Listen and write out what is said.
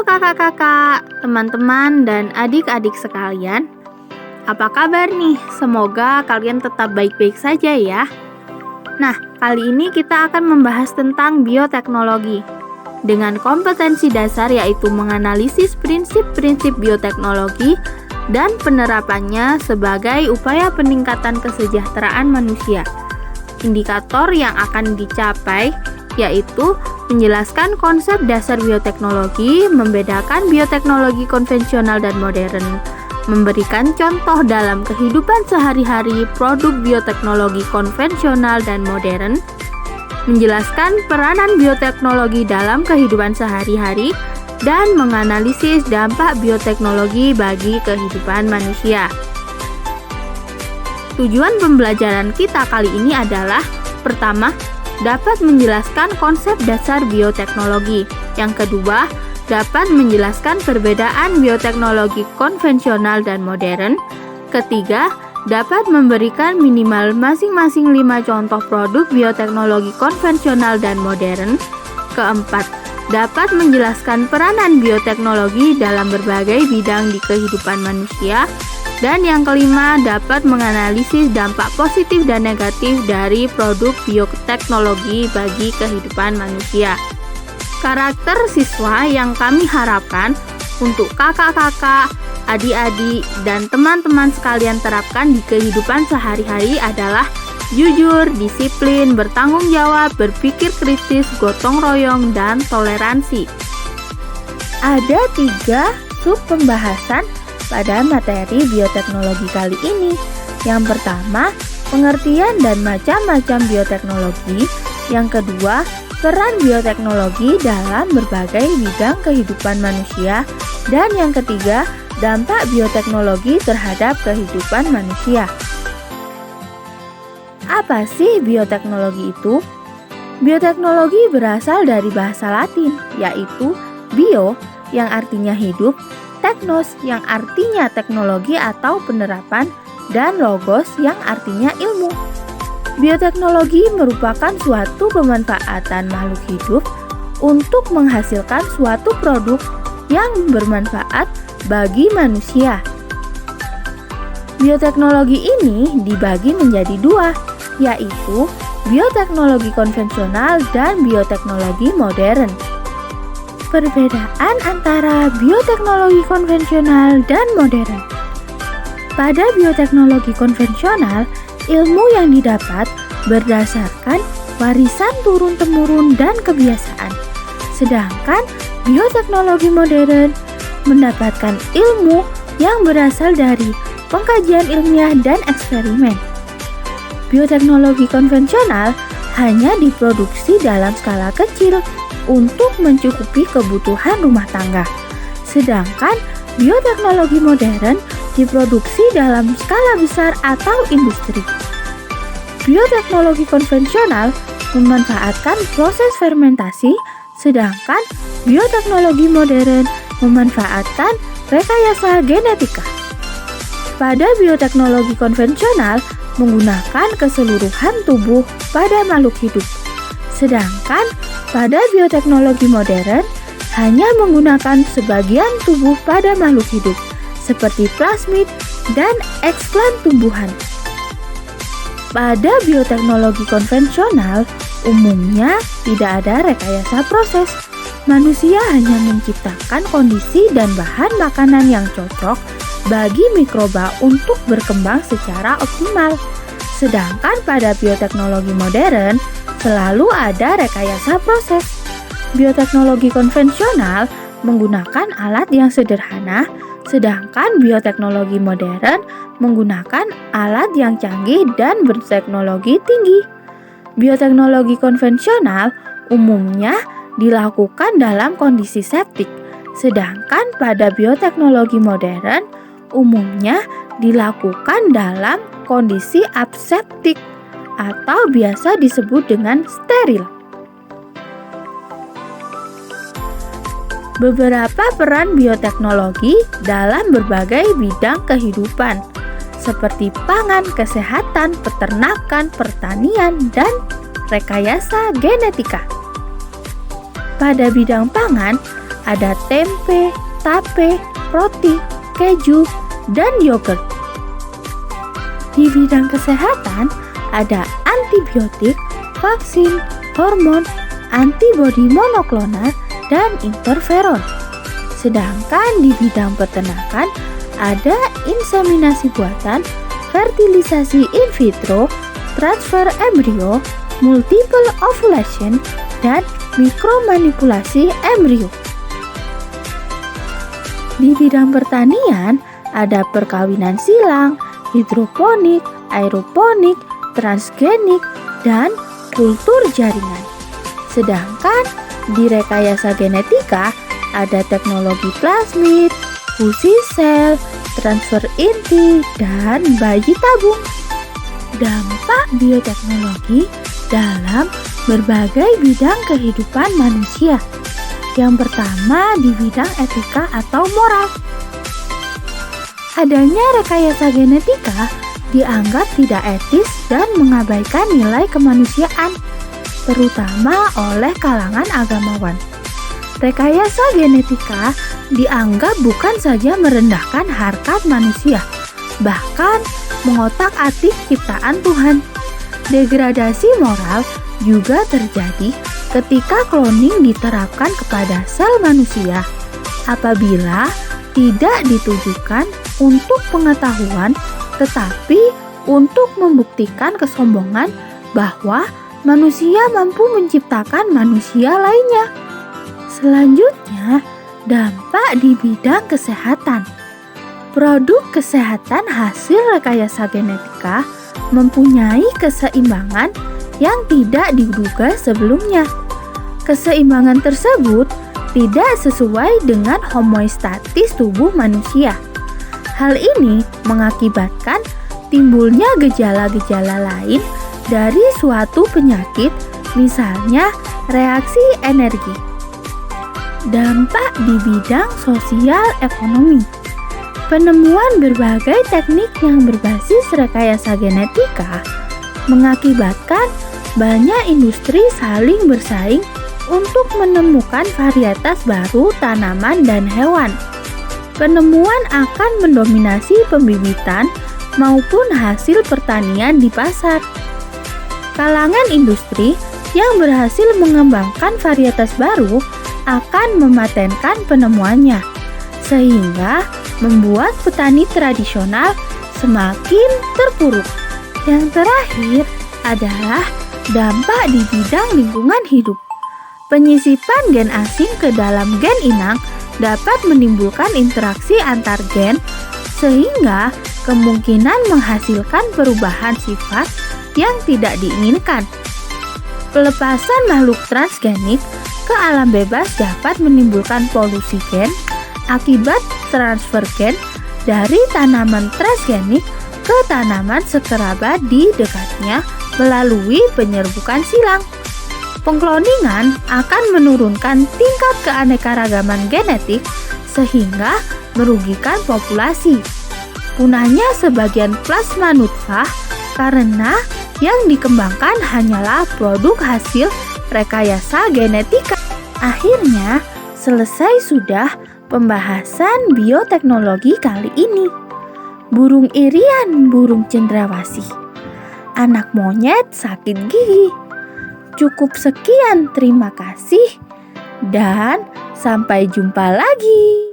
Halo kakak-kakak, teman-teman, dan adik-adik sekalian. Apa kabar nih? Semoga kalian tetap baik-baik saja ya. Nah, kali ini kita akan membahas tentang bioteknologi. Dengan kompetensi dasar yaitu menganalisis prinsip-prinsip bioteknologi dan penerapannya sebagai upaya peningkatan kesejahteraan manusia. Indikator yang akan dicapai yaitu menjelaskan konsep dasar bioteknologi, membedakan bioteknologi konvensional dan modern, memberikan contoh dalam kehidupan sehari-hari produk bioteknologi konvensional dan modern, menjelaskan peranan bioteknologi dalam kehidupan sehari-hari, dan menganalisis dampak bioteknologi bagi kehidupan manusia. Tujuan pembelajaran kita kali ini adalah: pertama, dapat menjelaskan konsep dasar bioteknologi. Yang kedua, dapat menjelaskan perbedaan bioteknologi konvensional dan modern. Ketiga, dapat memberikan minimal masing-masing 5 contoh produk bioteknologi konvensional dan modern. Keempat, dapat menjelaskan peranan bioteknologi dalam berbagai bidang di kehidupan manusia. Dan yang kelima, dapat menganalisis dampak positif dan negatif dari produk bioteknologi bagi kehidupan manusia. Karakter siswa yang kami harapkan untuk kakak-kakak, adik-adik, dan teman-teman sekalian terapkan di kehidupan sehari-hari adalah jujur, disiplin, bertanggung jawab, berpikir kritis, gotong royong, dan toleransi. Ada 3 sub pembahasan pada materi bioteknologi kali ini. Yang pertama, pengertian dan macam-macam bioteknologi. Yang kedua, peran bioteknologi dalam berbagai bidang kehidupan manusia. Dan yang ketiga, dampak bioteknologi terhadap kehidupan manusia. Apa sih bioteknologi itu? Bioteknologi berasal dari bahasa Latin, yaitu bio yang artinya hidup, teknos yang artinya teknologi atau penerapan, dan logos yang artinya ilmu. Bioteknologi merupakan suatu pemanfaatan makhluk hidup untuk menghasilkan suatu produk yang bermanfaat bagi manusia. Bioteknologi ini dibagi menjadi 2, yaitu bioteknologi konvensional dan bioteknologi modern. Perbedaan antara bioteknologi konvensional dan modern. Pada bioteknologi konvensional, ilmu yang didapat berdasarkan warisan turun-temurun dan kebiasaan. Sedangkan bioteknologi modern mendapatkan ilmu yang berasal dari pengkajian ilmiah dan eksperimen. Bioteknologi konvensional hanya diproduksi dalam skala kecil untuk mencukupi kebutuhan rumah tangga. Sedangkan bioteknologi modern diproduksi dalam skala besar atau industri. Bioteknologi konvensional memanfaatkan proses fermentasi, sedangkan bioteknologi modern memanfaatkan rekayasa genetika. Pada bioteknologi konvensional menggunakan keseluruhan tubuh pada makhluk hidup. Sedangkan pada bioteknologi modern hanya menggunakan sebagian tubuh pada makhluk hidup, seperti plasmid dan eksklan tumbuhan. Pada bioteknologi konvensional, umumnya tidak ada rekayasa proses. Manusia hanya menciptakan kondisi dan bahan makanan yang cocok bagi mikroba untuk berkembang secara optimal. Sedangkan pada bioteknologi modern, selalu ada rekayasa proses. Bioteknologi konvensional menggunakan alat yang sederhana, sedangkan bioteknologi modern menggunakan alat yang canggih dan berteknologi tinggi. Bioteknologi konvensional umumnya dilakukan dalam kondisi septik, sedangkan pada bioteknologi modern umumnya dilakukan dalam kondisi aseptik atau biasa disebut dengan steril. Beberapa peran bioteknologi dalam berbagai bidang kehidupan, seperti pangan, kesehatan, peternakan, pertanian, dan rekayasa genetika. Pada bidang pangan, ada tempe, tape, roti, keju, dan yogurt. Di bidang kesehatan, ada antibiotik, vaksin, hormon, antibodi monoklonal, dan interferon. Sedangkan di bidang peternakan, ada inseminasi buatan, fertilisasi in vitro, transfer embrio, multiple ovulation, dan mikromanipulasi embrio. Di bidang pertanian, ada perkawinan silang, hidroponik, aeroponik, transgenik, dan kultur jaringan. Sedangkan di rekayasa genetika, ada teknologi plasmid, fusi sel, transfer inti, dan bayi tabung. Dampak bioteknologi dalam berbagai bidang kehidupan manusia. Yang pertama di bidang etika atau moral. Adanya rekayasa genetika dianggap tidak etis dan mengabaikan nilai kemanusiaan, terutama oleh kalangan agamawan. Rekayasa genetika dianggap bukan saja merendahkan harkat manusia, bahkan mengotak-atik ciptaan Tuhan. Degradasi moral juga terjadi ketika cloning diterapkan kepada sel manusia apabila tidak ditujukan untuk pengetahuan, tetapi untuk membuktikan kesombongan bahwa manusia mampu menciptakan manusia lainnya. Selanjutnya, dampak di bidang kesehatan. Produk kesehatan hasil rekayasa genetika mempunyai keseimbangan yang tidak diduga sebelumnya. Keseimbangan tersebut tidak sesuai dengan homeostatis tubuh manusia. Hal ini mengakibatkan timbulnya gejala-gejala lain dari suatu penyakit, misalnya reaksi energi. Dampak di bidang sosial ekonomi. Penemuan berbagai teknik yang berbasis rekayasa genetika mengakibatkan banyak industri saling bersaing untuk menemukan varietas baru tanaman dan hewan. Penemuan akan mendominasi pembibitan maupun hasil pertanian di pasar. Kalangan industri yang berhasil mengembangkan varietas baru akan mematenkan penemuannya, sehingga membuat petani tradisional semakin terpuruk. Yang terakhir adalah dampak di bidang lingkungan hidup. Penyisipan gen asing ke dalam gen inang dapat menimbulkan interaksi antar gen sehingga kemungkinan menghasilkan perubahan sifat yang tidak diinginkan. Pelepasan makhluk transgenik ke alam bebas dapat menimbulkan polusi gen akibat transfer gen dari tanaman transgenik ke tanaman sekerabat di dekatnya melalui penyerbukan silang. Pengkloningan akan menurunkan tingkat keanekaragaman genetik sehingga merugikan populasi. Punahnya sebagian plasma nutfah karena yang dikembangkan hanyalah produk hasil rekayasa genetika. Akhirnya, selesai sudah pembahasan bioteknologi kali ini. Burung irian, burung cendrawasih. Anak monyet sakit gigi. Cukup sekian, terima kasih, dan sampai jumpa lagi.